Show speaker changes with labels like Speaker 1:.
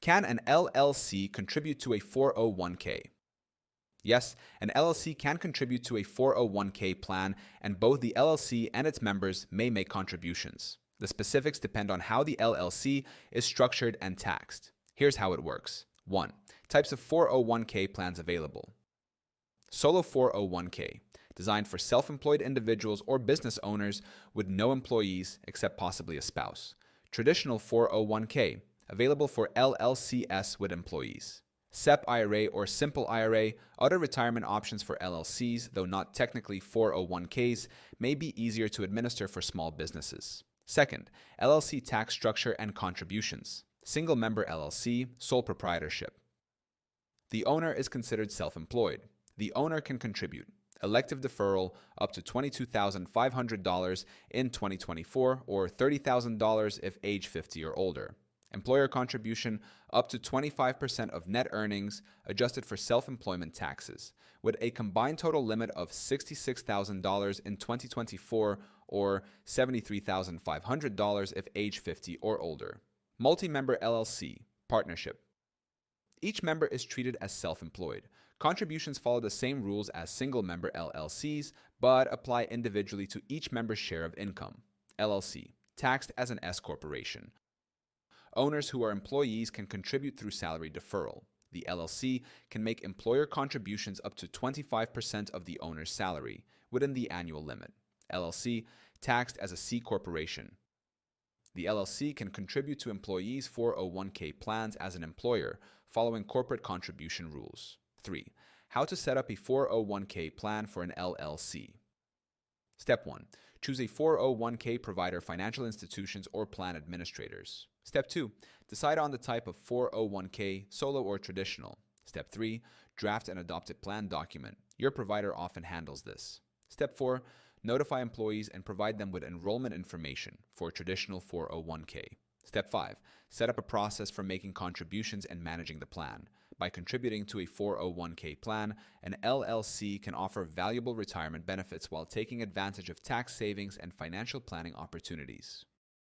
Speaker 1: Can an LLC contribute to a 401k? Yes, an LLC can contribute to a 401k plan, and both the LLC and its members may make contributions. The specifics depend on how the LLC is structured and taxed. Here's how it works. 1. Types of 401k plans available. Solo 401k, designed for self-employed individuals or business owners with no employees except possibly a spouse. Traditional 401k, available for LLCs with employees. SEP IRA or Simple IRA, other retirement options for LLCs, though not technically 401ks, may be easier to administer for small businesses. Second, LLC tax structure and contributions. Single member LLC, sole proprietorship. The owner is considered self-employed. The owner can contribute. Elective deferral up to $22,500 in 2024 or $30,000 if age 50 or older. Employer contribution up to 25% of net earnings adjusted for self-employment taxes, with a combined total limit of $66,000 in 2024 or $73,500 if age 50 or older. Multi-member LLC, partnership. Each member is treated as self-employed. Contributions follow the same rules as single-member LLCs, but apply individually to each member's share of income. LLC, taxed as an S corporation. Owners who are employees can contribute through salary deferral. The LLC can make employer contributions up to 25% of the owner's salary within the annual limit. LLC, taxed as a C corporation. The LLC can contribute to employees' 401k plans as an employer following corporate contribution rules. 3. How to set up a 401k plan for an LLC. Step 1. Choose a 401k provider, financial institutions, or plan administrators. Step 2. Decide on the type of 401k, solo or traditional. Step 3. Draft and adopt a plan document. Your provider often handles this. Step 4. Notify employees and provide them with enrollment information for a traditional 401k. Step 5. Set up a process for making contributions and managing the plan. By contributing to a 401k plan, an LLC can offer valuable retirement benefits while taking advantage of tax savings and financial planning opportunities.